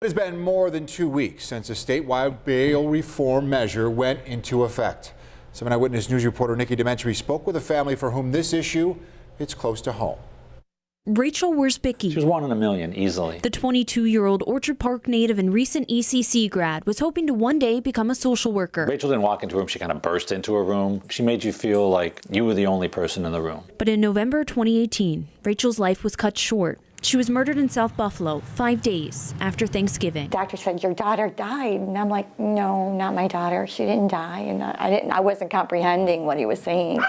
It has been more than 2 weeks since a statewide bail reform measure went into effect. 7 Eyewitness News reporter Nikki Dementri spoke with a family for whom this issue hits close to home. Rachel Wiersbicki. She was 1 in a million, easily. The 22-year-old Orchard Park native and recent ECC grad was hoping to one day become a social worker. Rachel didn't walk into a room, she kind of burst into a room. She made you feel like you were the only person in the room. But in November 2018, Rachel's life was cut short. She was murdered in South Buffalo 5 days after Thanksgiving. Doctor said, "Your daughter died." And I'm like, "No, not my daughter. She didn't die." And I wasn't comprehending what he was saying.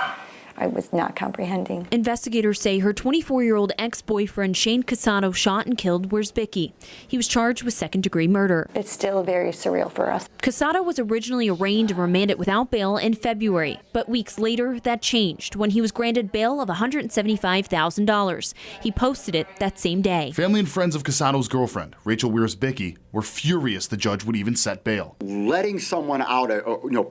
I was not comprehending. Investigators say her 24-year-old ex-boyfriend Shane Casado shot and killed Wiersbicki. He was charged with second-degree murder. It's still very surreal for us. Casado was originally arraigned and remanded without bail in February, but weeks later that changed when he was granted bail of $175,000. He posted it that same day. Family and friends of Casado's girlfriend, Rachel Wiersbicki, were furious the judge would even set bail. Letting someone out,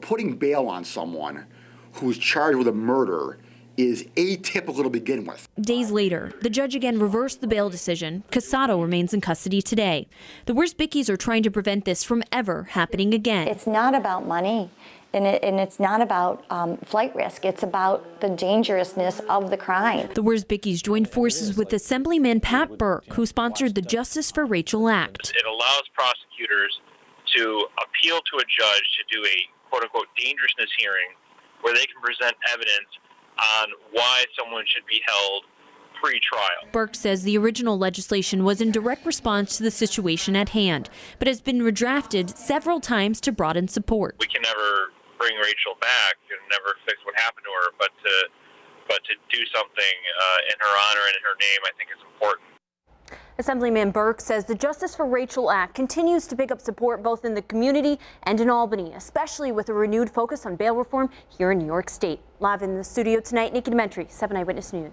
putting bail on someone who's charged with a murder is atypical to begin with. Days later, the judge again reversed the bail decision. Casado remains in custody today. The Wiersbickis are trying to prevent this from ever happening again. It's not about money, and it's not about flight risk. It's about the dangerousness of the crime. The Wiersbickis joined forces with Assemblyman Pat Burke, who sponsored the Justice for Rachel Act. It allows prosecutors to appeal to a judge to do a quote-unquote dangerousness hearing where they can present evidence on why someone should be held pre-trial. Burke says the original legislation was in direct response to the situation at hand, but has been redrafted several times to broaden support. We can never bring Rachel back and never fix what happened to her, but to do something in her honor and in her name, I think is important. Assemblyman Burke says the Justice for Rachel Act continues to pick up support both in the community and in Albany, especially with a renewed focus on bail reform here in New York State. Live in the studio tonight, Nikki Dementri, 7 Eyewitness News.